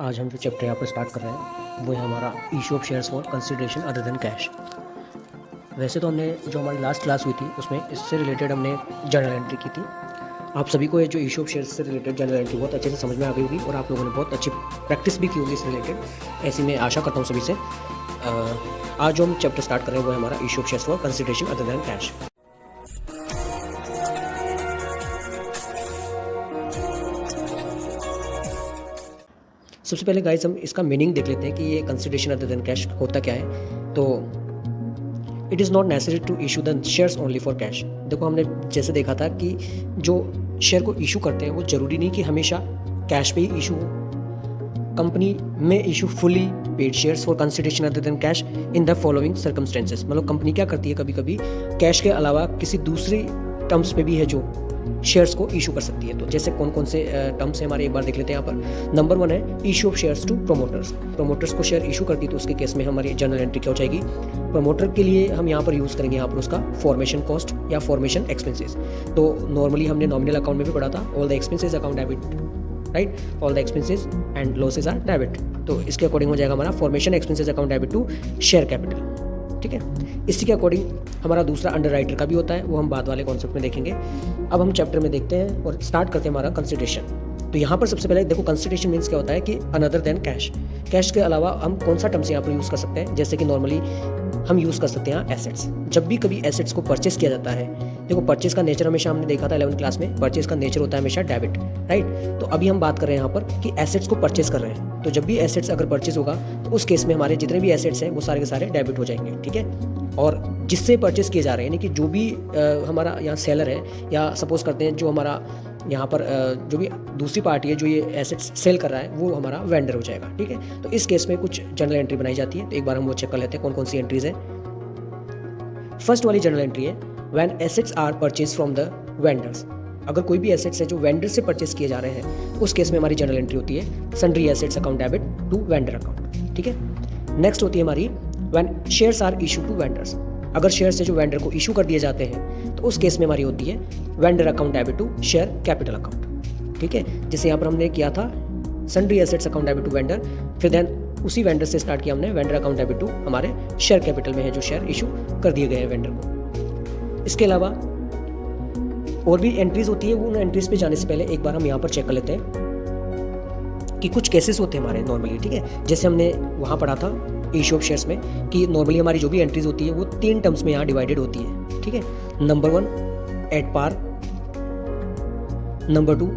आज हम जो चैप्टर यहाँ पर स्टार्ट कर रहे हैं वो है हमारा issue of shares for consideration other than cash. वैसे तो हमने जो हमारी लास्ट क्लास हुई थी उसमें इससे रिलेटेड हमने जर्नल एंट्री की थी। आप सभी को ये जो इशू ऑफ शेयर्स से रिलेटेड जर्नल एंट्री बहुत अच्छे से समझ में आ गई होगी और आप लोगों ने बहुत अच्छी प्रैक्टिस भी की होगी इससे रिलेटेड। ऐसी मैं आशा करता हूँ सभी से। आज जो हम चैप्टर स्टार्ट कर रहे हैं वो है हमारा issue of shares for consideration other than cash. सबसे पहले गाइस हम इसका मीनिंग देख लेते हैं कि ये कंसिडरेशन अदर देन कैश होता क्या है। तो it is not necessary to issue the shares only for cash. देखो हमने जैसे देखा था कि जो शेयर को इशू करते हैं वो ज़रूरी नहीं कि हमेशा कैश पे ही इशू हो। कंपनी में issue fully paid shares for consideration other than cash in the following circumstances. मतलब कंपनी क्या करती है, कभी कभी कैश के अलावा किसी दूसरी टर्म्स में भी है जो शेयर्स को इशू कर सकती है। तो जैसे कौन कौन से टर्म्स हैं हमारे, एक बार देख लेते हैं यहाँ पर। नंबर 1 है issue of shares to promoters. Promoters को शेयर इशू करती है तो उसके केस में हमारी जर्नल एंट्री क्या हो जाएगी। प्रोमोटर के लिए हम यहाँ पर यूज़ करेंगे यहाँ पर उसका फॉर्मेशन कॉस्ट या फॉर्मेशन एक्सपेंसेस। तो नॉर्मली हमने नॉमिनल अकाउंट में भी पढ़ा था all the expenses account debit, right, all the expenses and losses are debit. तो इसके अकॉर्डिंग हो जाएगा हमारा formation expenses account debit to share capital. ठीक है, इसी के अकॉर्डिंग हमारा दूसरा अंडर राइटर का भी होता है, वो हम बाद वाले कॉन्सेप्ट में देखेंगे। अब हम चैप्टर में देखते हैं और स्टार्ट करते हैं हमारा कंसिडरेशन। तो यहाँ पर सबसे पहले देखो कंसिडरेशन मीन्स क्या होता है कि अनदर देन कैश। कैश के अलावा हम कौन सा टर्म्स यहाँ पर यूज़ कर सकते हैं, जैसे कि नॉर्मली हम यूज़ कर सकते हैं एसेट्स। जब भी कभी एसेट्स को परचेस किया जाता है, देखो परचेस का नेचर हमेशा हमने देखा था 11th क्लास में, परचेस का नेचर होता है हमेशा डेबिट, राइट। तो अभी हम बात कर रहे हैं यहाँ पर कि एसेट्स को परचेस कर रहे हैं। तो जब भी एसेट्स अगर परचेस होगा तो उस केस में हमारे जितने भी एसेट्स हैं वो सारे के सारे डेबिट हो जाएंगे। ठीक है, और जिससे परचेस किए जा रहे हैं यानी कि जो भी हमारा यहाँ सेलर है, या सपोज करते हैं जो हमारा यहाँ पर जो भी दूसरी पार्टी है जो ये एसेट्स सेल कर रहा है वो हमारा वेंडर हो जाएगा। ठीक है, तो इस केस में कुछ जनरल एंट्री बनाई जाती है। तो एक बार हम वो चेक कर लेते हैं कौन कौन सी एंट्रीज हैं। फर्स्ट वाली जनरल एंट्री है when assets are purchase from the vendors. अगर कोई भी एसेट्स है जो वेंडर से परचेस किए जा रहे हैं तो उस केस में हमारी जनरल एंट्री होती है sundry assets account debit to vendor account. ठीक है, नेक्स्ट होती है हमारी when shares are issue to vendors. अगर शेयर्स है जो वेंडर को इशू कर दिए जाते हैं तो उस केस में हमारी होती है vendor account debit to share capital account. ठीक है, जैसे यहाँ पर हमने किया था sundry assets account debit to vendor, फिर देन उसी वेंडर से स्टार्ट किया हमने वेंडर अकाउंट डेबिट टू हमारे शेयर कैपिटल में है जो शेयर इशू कर दिए गए हैं वेंडर को। इसके अलावा और भी एंट्रीज होती है, वो उन एंट्रीज पे जाने से पहले एक बार हम यहाँ पर चेक कर लेते हैं कि कुछ केसेस होते हैं हमारे नॉर्मली। ठीक है, जैसे हमने वहाँ पढ़ा था इशू ऑफ शेयर्स में कि नॉर्मली हमारी जो भी एंट्रीज होती है वो 3 टर्म्स में यहाँ डिवाइडेड होती है। ठीक है, number 1 at par, number 2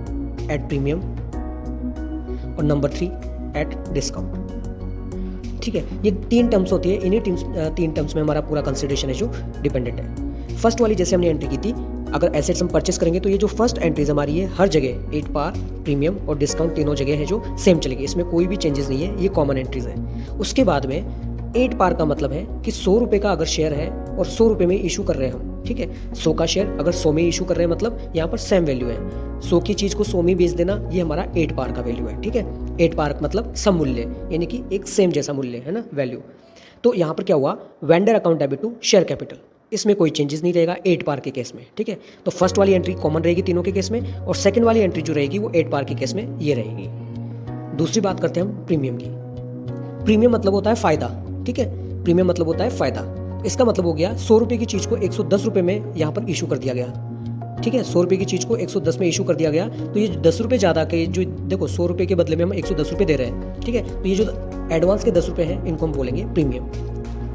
at premium और नंबर 3 एट डिस्काउंट। ठीक है, ये 3 टर्म्स होती है, इन्हीं 3 टर्म्स में हमारा पूरा कंसिडरेशन है जो डिपेंडेंट है। फर्स्ट वाली जैसे हमने एंट्री की थी, अगर एसेट्स हम परचेस करेंगे तो ये जो फर्स्ट एंट्रीज हमारी है हर जगह 8 पार, प्रीमियम और डिस्काउंट तीनों जगह है जो सेम चलेगी, इसमें कोई भी चेंजेस नहीं है, ये कॉमन एंट्रीज है। उसके बाद में 8 पार का मतलब है कि 100 रुपये का अगर शेयर है और 100 रुपये में इशू कर रहे हैं हम। ठीक है, 100 का शेयर अगर 100 में इशू कर रहे हैं मतलब यहाँ पर सेम वैल्यू है। 100 की चीज़ को 100 में बेच देना ये हमारा 8 पार का वैल्यू है। ठीक है, 8 पार मतलब सम मूल्य यानी कि एक सेम जैसा मूल्य है ना, वैल्यू। तो यहाँ पर क्या हुआ, vendor account debit to share capital, इसमें कोई चेंजेस नहीं रहेगा 8 पार के केस में। ठीक है, तो फर्स्ट वाली एंट्री कॉमन रहेगी तीनों के केस में और सेकंड वाली एंट्री जो रहेगी वो 8 पार के केस में ये रहेगी। दूसरी बात करते हैं हम प्रीमियम की। प्रीमियम मतलब होता है फायदा। ठीक है, प्रीमियम मतलब होता है फायदा। इसका मतलब हो गया 100 रुपये की चीज़ को 110 रुपये में यहाँ पर इशू कर दिया गया। ठीक है, 100 रुपये की चीज़ को 110 में इशू कर दिया गया तो ये 10 रुपये ज़्यादा के जो देखो 100 रुपये के बदले में हम 110 रुपये दे रहे हैं। ठीक है, तो ये जो एडवांस के 10 रुपये हैं इनको हम बोलेंगे प्रीमियम।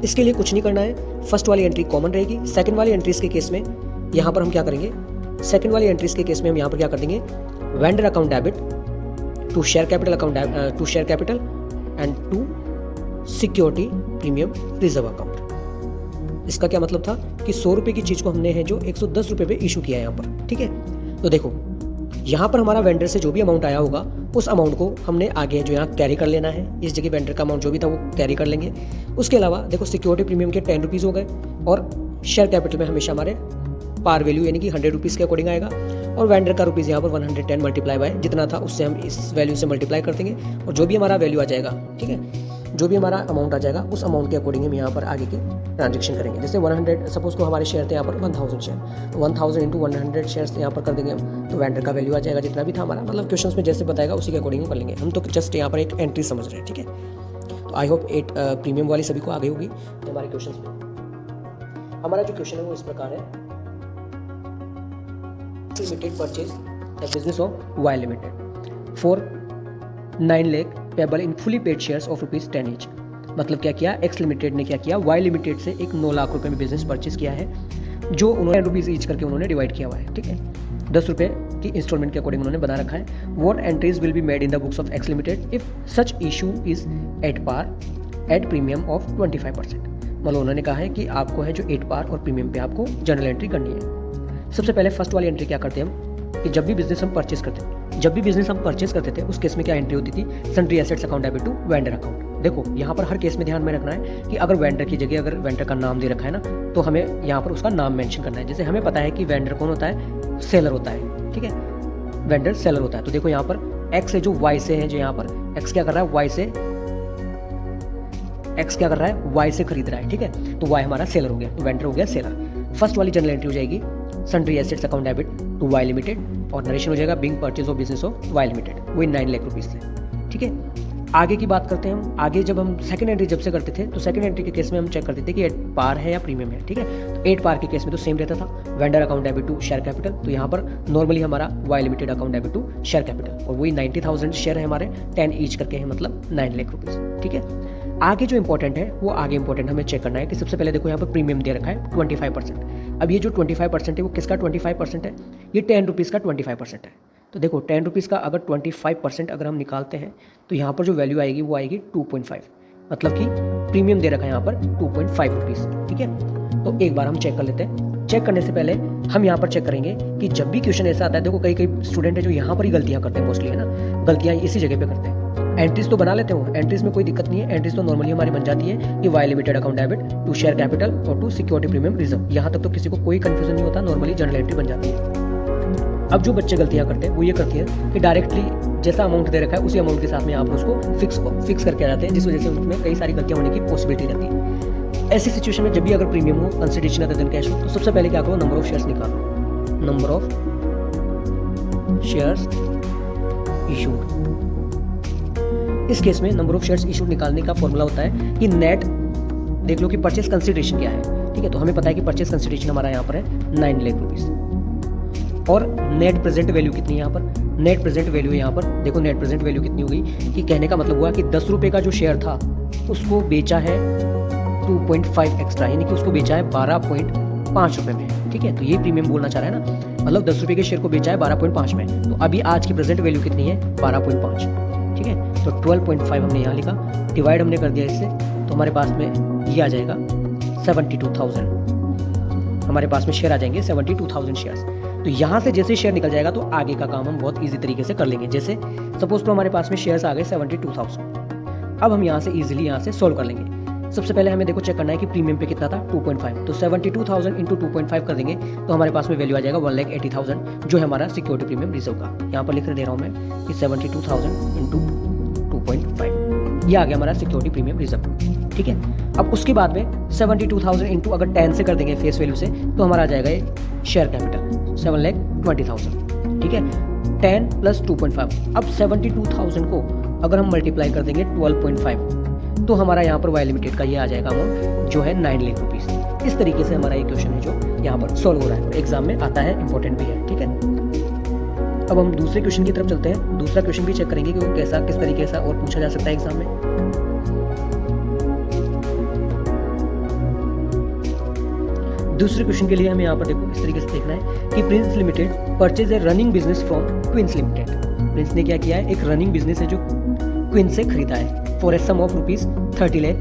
इसके लिए कुछ नहीं करना है, फर्स्ट वाली एंट्री कॉमन रहेगी। सेकंड वाली एंट्रीज के केस में यहाँ पर हम क्या करेंगे, सेकंड वाली एंट्रीज के केस में हम यहाँ पर क्या कर देंगे, vendor account debit to share capital account to share capital and to security premium reserve account. इसका क्या मतलब था कि 100 रुपये की चीज़ को हमने है जो 110 रुपये पे इशू किया है यहाँ पर। ठीक है, तो देखो यहाँ पर हमारा वेंडर से जो भी अमाउंट आया होगा उस अमाउंट को हमने आगे जो यहाँ कैरी कर लेना है। इस जगह वेंडर का अमाउंट जो भी था वो कैरी कर लेंगे। उसके अलावा देखो सिक्योरिटी प्रीमियम के 10 रुपीज़ हो गए और शेयर कैपिटल में हमेशा हमारे पार वैल्यू यानी कि 100 रुपीज़ के अकॉर्डिंग आएगा और वेंडर का रुपीज़ यहाँ पर 110 मल्टीप्लाई बाय जितना था उससे हम इस वैल्यू से मल्टीप्लाई कर देंगे और जो भी हमारा वैल्यू आ जाएगा। ठीक है, जो भी हमारा अमाउंट आ जाएगा उस अमाउंट के अकॉर्डिंग हम यहाँ पर आगे के ट्रांजेक्शन करेंगे। जैसे 100 सपोज को हमारे शेयर थे यहाँ पर 1000 शेयर, तो 1000 इंटू 100 शेयर्स यहाँ पर कर देंगे हम, तो वेंडर का वैल्यू आ जाएगा जितना भी था हमारा, मतलब क्वेश्चन में जैसे बताएगा उसी के अकॉर्डिंग हम कर लेंगे। हम तो जस्ट यहाँ पर एक एंट्री समझ रहे हैं, ठीक है। तो आई होप 8 प्रीमियम वाली सभी को आ गई होगी। तो हमारे क्वेश्चन में हमारा जो क्वेश्चन है वो इस प्रकार है, limited purchase the business of Y limited for 9 lakh payable in fully paid shares of ₹10 each. मतलब क्या किया, एक्स लिमिटेड ने क्या किया, वाई लिमिटेड से एक 9 लाख रुपए में बिजनेस परचेज किया है, जो उन्होंने ₹10 ईच करके उन्होंने डिवाइड किया हुआ है, ठीक है। 10 रुपये की इंस्टॉलमेंट के अकॉर्डिंग उन्होंने बना रखा है। What entries will be made in the books of X limited if such issue is at par at premium of 25%। मतलब उन्होंने कहा है कि आपको है जो 8 पार और प्रीमियम पे आपको जनरल एंट्री करनी है। सबसे पहले फर्स्ट वाली एंट्री क्या करते हैं हम, कि जब भी बिजनेस हम परचेज करते थे उस केस में क्या एंट्री होती थी, sundry assets account debit to vendor account. देखो यहाँ पर हर केस में ध्यान में रखना है कि अगर वेंडर की जगह अगर वेंडर का नाम दे रखा है ना, तो हमें यहाँ पर उसका नाम मेंशन करना है। जैसे हमें पता है कि वेंडर कौन होता है, सेलर होता है, ठीक है, वेंडर सेलर होता है। तो देखो यहाँ पर एक्स है जो वाई से है, जो यहाँ पर एक्स क्या कर रहा है, वाई से खरीद रहा है, ठीक है। तो वाई हमारा सेलर हो गया, तो वेंडर हो गया सेलर। फर्स्ट वाली जनरल एंट्री हो जाएगी sundry assets account debit to Y limited, और नरेशन हो जाएगा being purchase of business of Y limited, वही 9 लाख रुपीज से, ठीक है। आगे की बात करते हैं हम। आगे जब हम सेकंड एंट्री जब से करते थे, तो सेकंड एंट्री के केस में हम चेक करते थे कि 8 पार है या प्रीमियम है, ठीक है। तो 8 पार के केस में तो सेम रहता था, vendor account debit to share capital. तो यहाँ पर नॉर्मली हमारा Y limited account debit to share capital, और वही 90,000 शेयर है हमारे, 10 ईच करके है, मतलब 9 लाख रुपीज, ठीक है। आगे जो इंपॉर्टेंट है वो आगे इंपॉर्टेंट हमें चेक करना है कि सबसे पहले देखो यहाँ पर प्रीमियम दे रखा है 25%। अब ये जो 25% है वो किसका 25% है, ये 10 रुपीज़ का 25% है। तो देखो 10 रुपीज़ का अगर 25% अगर हम निकालते हैं तो यहाँ पर जो वैल्यू आएगी वो आएगी 2.5, मतलब कि प्रीमियम दे रखा है यहाँ पर 2.5 रुपीज़, ठीक है। तो एक बार हम चेक कर लेते हैं। चेक करने से पहले हम यहाँ पर चेक करेंगे कि जब भी क्वेश्चन ऐसा आता है, देखो कई स्टूडेंट है जो यहाँ पर ही गलतियाँ करते हैं, मोस्टली है ना, गलतियाँ इसी जगह पे करते हैं। एंट्रीज तो बना लेते हो, एंट्रीज में कोई दिक्कत नहीं है, एंट्रीज तो नॉर्मली हमारी बन जाती है कि Y limited account debit to share capital और टू सिक्योरिटी प्रीमियम रिजर्व, यहाँ तक तो किसी को कोई कंफ्यूजन नहीं होता, नॉर्मली जनरल एंट्री बन जाती है। अब जो बच्चे गलतियाँ करते हैं वो ये करते हैं कि डायरेक्टली जैसा अमाउंट दे रखा है उसी अमाउंट के साथ में यहाँ पर उसको फिक्स करके आ जाते हैं, जिस वजह से उनमें कई सारी गलतियाँ होने की पॉसिबिलिटी रहती है। ऐसी सिचुएशन में जब भी अगर प्रीमियम हो, कंसिडरेशन अदर देन कैश हो, तो सबसे पहले क्या करो, नंबर ऑफ शेयर्स निकालो, नंबर ऑफ शेयर्स इशूड। इस केस में नंबर ऑफ शेयर्स इशूड निकालने का फॉर्मूला होता है कि नेट, देख लो कि परचेस कंसिडरेशन क्या है, ठीक है। तो हमें पता है कि परचेस कंसिडरेशन हमारा यहाँ पर है 9 लाख रुपीज़, और नेट प्रेजेंट वैल्यू कितनी है यहाँ पर, नेट प्रेजेंट वैल्यू यहाँ पर देखो, नेट प्रेजेंट वैल्यू कितनी हो गई, कि कहने का मतलब हुआ कि 10 रुपये का जो शेयर था उसको बेचा है 2.5 एक्स्ट्रा, यानी कि उसको बेचा है 12.5 रुपये में, ठीक है। तो ये प्रीमियम बोलना चाह रहा है ना, मतलब 10 रुपये के शेयर को बेचा है 12.5 में, तो अभी आज की प्रेजेंट वैल्यू कितनी है, 12.5, ठीक है। तो 12.5 हमने यहाँ लिखा, डिवाइड हमने कर दिया इससे, तो हमारे पास में ये आ जाएगा 72,000, हमारे पास में शेयर आ जाएंगे 72,000 शेयर्स। तो यहाँ से जैसे शेयर निकल जाएगा तो आगे का काम हम बहुत इजी तरीके से कर लेंगे। जैसे सपोज तो हमारे पास में शेयर्स आ गए 72,000, अब हम यहाँ से इजीली यहाँ से सोल्व कर लेंगे। सबसे पहले हमें देखो चेक करना है कि प्रीमियम पे कितना था 2.5, तो 72,000 इंटू 2.5 कर देंगे तो हमारे पास में वैल्यू आ जाएगा 1,80,000, जो है हमारा सिक्योरिटी प्रीमियम रिजर्व का। यहाँ पर लिख दे रहा हूँ मैं कि 72,000 इंटू 2.5, ये आ गया हमारा सिक्योरिटी प्रीमियम रिजर्व, ठीक है। अब उसके बाद में 72,000 इंटू अगर 10 से कर देंगे फेस वैल्यू से, तो हमारा आ जाएगा ये शेयर कैपिटल 7,20,000, ठीक है। 10 प्लस 2.5, अब 72,000 को अगर हम मल्टीप्लाई कर देंगे 12.5, तो हमारा यहाँ पर वाई लिमिटेड का ये आ जाएगा अमाउंट जो है 9 लाख रुपीज़। इस तरीके से हमारा ये क्वेश्चन है जो यहाँ पर सॉल्व हो रहा है, एग्जाम में आता है, इंपॉर्टेंट भी है, ठीक है। अब हम दूसरे क्वेश्चन की तरफ चलते हैं। दूसरा क्वेश्चन भी चेक करेंगे कि वो किस तरीके से और पूछा जा सकता है एग्जाम में। दूसरे क्वेश्चन के लिए हमें यहाँ पर देखो इस तरीके से देखना है कि Prince limited purchase a running business from Queens limited. Prince ने क्या किया है, एक रनिंग बिजनेस है जो क्वींस से खरीदा है for a sum of ₹30 lakh,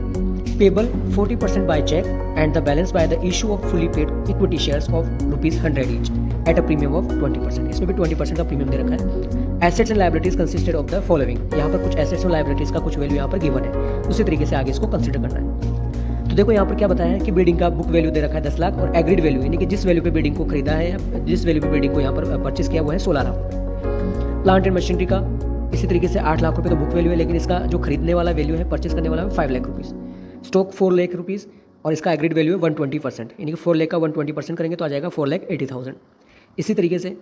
payable 40% by cheque and the balance by the issue of fully paid equity shares of ₹100 each at a premium of 20%। इसमें भी 20% का प्रीमियम दे रखा है। Assets and liabilities consisted of the following, यहाँ पर कुछ assets और लायबिलिटीज का कुछ वैल्यू यहाँ पर गिवन है, उसी तरीके से आगे इसको कंसिडर करना है। तो देखो यहाँ पर क्या बताया है कि बिल्डिंग का बुक वैल्यू दे रखा है 10 लाख, और एग्रीड वैल्यू यानी कि जिस वैल्यू पे बिल्डिंग को खरीदा है, जिस वैल्यू पे बिल्डिंग को यहाँ पर परचेस किया हुआ है 16 लाख। प्लांट एंड मशीनरी का इसी तरीके से 8 लाख रुपये तो बुक वैल्यू है, लेकिन इसका जो खरीदने वाला वैल्यू है, परचेस करने वाला है 5 lakh rupees. Stock 4 lakh rupees और इसका एग्रीड वैल्यू है 120%, यानी कि 4 लाख का 120% करेंगे तो आ जाएगा 4,80,000। इसी तरीके से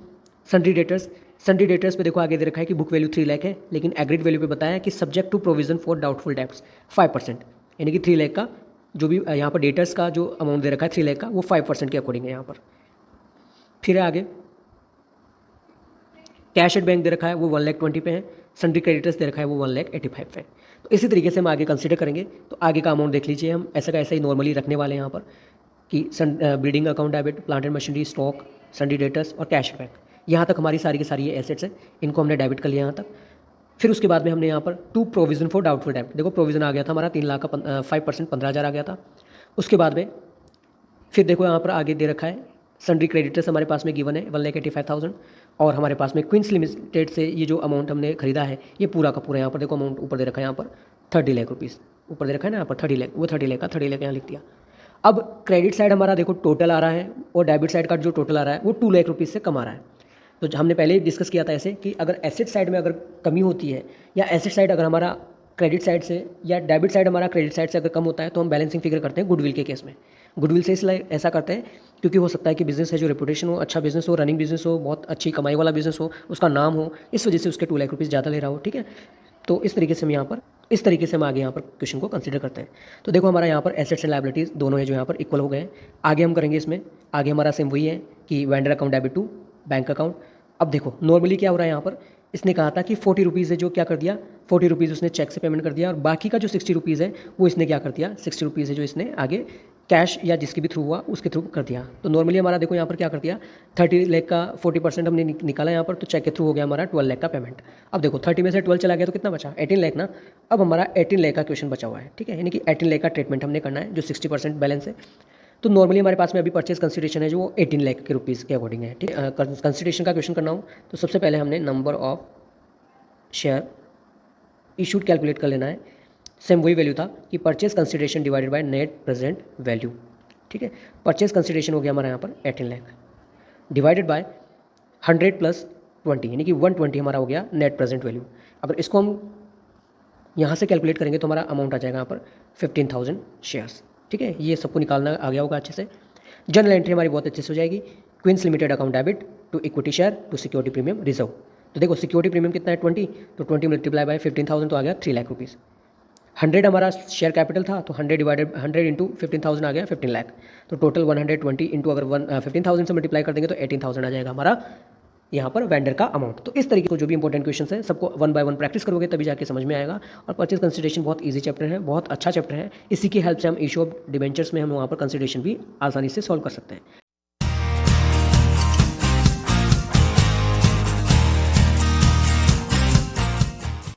सन्ड्री डेटर्स पे देखो आगे दे रखा है कि बुक वैल्यू 3 लाख है, लेकिन एग्रीड वैल्यू पे बताया कि subject to provision for doubtful debts 5%, यानी कि 3 लाख का जो भी यहाँ पर डेटर्स का जो अमाउंट दे रखा है 3 लाख का, वो 5% के अकॉर्डिंग है यहाँ पर। फिर है आगे कैश एट बैंक दे रखा है वो 1,20,000 पे है, सन्ड्री क्रेडिटर्स दे रखा है वो 1,85,000 पे है। तो इसी तरीके से हम आगे कंसिडर करेंगे। तो आगे का अमाउंट देख लीजिए, हम ऐसा का ऐसा ही नॉर्मली रखने वाले हैं यहाँ पर कि building account debit, plant and machinery, stock, sundry debtors और कैश एट बैंक, यहाँ तक हमारी सारी की सारी ये एसेट्स हैं, इनको हमने डेबिट कर लिया यहाँ तक। फिर उसके बाद में हमने यहाँ पर टू प्रोविजन फॉर डाउटफुल डेब्ट, देखो प्रोविजन आ गया था हमारा 3 लाख का 5% 15,000 आ गया था। उसके बाद में फिर देखो यहाँ पर आगे दे रखा है सन्ड्री क्रेडिटर्स हमारे पास में गिवन है 1,85,000, और हमारे पास में क्वींस लिमिटेड से ये जो अमाउंट हमने खरीदा है ये पूरा का पूरा यहाँ पर देखो अमाउंट ऊपर दे रखा है, यहाँ पर 30 लाख रुपीज़ ऊपर दे रखा है ना, यहाँ पर 30 लाख, वो 30 लाख का 30 लाख यहाँ लिख दिया। अब क्रेडिट साइड हमारा देखो टोटल आ रहा है और डेबिट साइड का जो टोटल आ रहा है वो 2 लाख रुपीज़ से कम आ रहा है। तो हमने पहले ही डिस्कस किया था ऐसे कि अगर एसेट साइड में अगर कमी होती है या एसेट साइड अगर हमारा क्रेडिट साइड से या डेबिट साइड हमारा क्रेडिट साइड से अगर कम होता है तो हम बैलेंसिंग फिगर करते हैं गुडविल के केस में। गुडविल से इसलिए ऐसा करते हैं क्योंकि हो सकता है कि बिज़नेस है जो रेपुटेशन हो, अच्छा बिज़नेस हो, रनिंग बिज़नेस हो, बहुत अच्छी कमाई वाला बिज़नेस हो, उसका नाम हो, इस वजह से उसके 2 लाख रुपीज़ ज़्यादा ले रहा हो। ठीक है, तो इस तरीके से हम यहाँ पर इस तरीके से हम आगे यहाँ पर क्वेश्चन को कंसीडर करते हैं। तो देखो हमारा यहाँ पर एसेट्स एंड लायबिलिटीज़ दोनों है जो यहाँ पर इक्वल हो गए हैं। आगे हम करेंगे इसमें, आगे हमारा सेम वही है कि vendor account debit to bank account. अब देखो नॉर्मली क्या हो रहा है यहाँ पर, इसने कहा था कि 40 रुपीज़ है जो क्या कर दिया, 40 रुपीज़ उसने चेक से पेमेंट कर दिया, और बाकी का जो 60 रुपीज़ है वो इसने क्या कर दिया, 60 रुपीज़ है जो इसने आगे कैश या जिसके भी थ्रू हुआ उसके थ्रू कर दिया। तो नॉर्मली हमारा देखो यहाँ पर क्या कर दिया, 30 लाख का 40% हमने निकाला यहाँ पर, तो चेक के थ्रू हो गया हमारा 12 लाख का पेमेंट। अब देखो 30 में से 12 चला गया तो कितना बचा, 18 लाख ना। अब हमारा 18 लाख का क्वेश्चन बचा हुआ है। ठीक है, यानी कि 18 लाख का ट्रीटमेंट हमने करना है जो 60% बैलेंस है। तो नॉर्मली हमारे पास में अभी परचेज कंसिडरेशन है जो वो 18 लाख के रुपीज़ के अकॉर्डिंग है। ठीक है, कंसिडरेशन का क्वेश्चन करना हो तो सबसे पहले हमने number of share issued calculate कर लेना है। सेम वही वैल्यू था कि purchase consideration divided by net present value. ठीक है, परचेज कंसिडरेशन हो गया हमारा यहाँ पर 18 लाख डिवाइडेड बाय 100 + 20, यानी कि 120 हमारा हो गया नेट प्रेजेंट वैल्यू। अगर इसको हम यहाँ से कैलकुलेट करेंगे तो हमारा अमाउंट आ जाएगा यहाँ पर 15,000 शेयर्स। ठीक है, ये सबको निकालना आ गया होगा अच्छे से। जनरल एंट्री हमारी बहुत अच्छे से हो जाएगी। Queens limited account debit to equity share to security premium reserve. तो देखो सिक्योरिटी प्रीमियम कितना है 20, तो 20 मल्टीप्लाई बाय 15,000 तो आ गया 3 लाख रुपीज़। 100 हमारा शेयर कैपिटल था तो 100 डिवाइडेड 100 इंटू 15,000 आ गया 15 लाख। तो टोटल 120 इंटू अगर 15,000 से मल्टीप्लाई कर देंगे तो 18,000 आ जाएगा हमारा यहाँ पर वेंडर का अमाउंट। तो इस तरीके को जो भी इंपॉर्टेंट क्वेश्चन है सबको 1 बाय 1 प्रैक्टिस करोगे तभी जाके समझ में आएगा। और परचेज कंसिडरेशन बहुत इजी चैप्टर है, बहुत अच्छा चैप्टर है। इसी की हेल्प से हम इशू ऑफ डिबेंचर्स में हम वहाँ पर कंसिडरेशन भी आसानी से सॉल्व कर सकते हैं।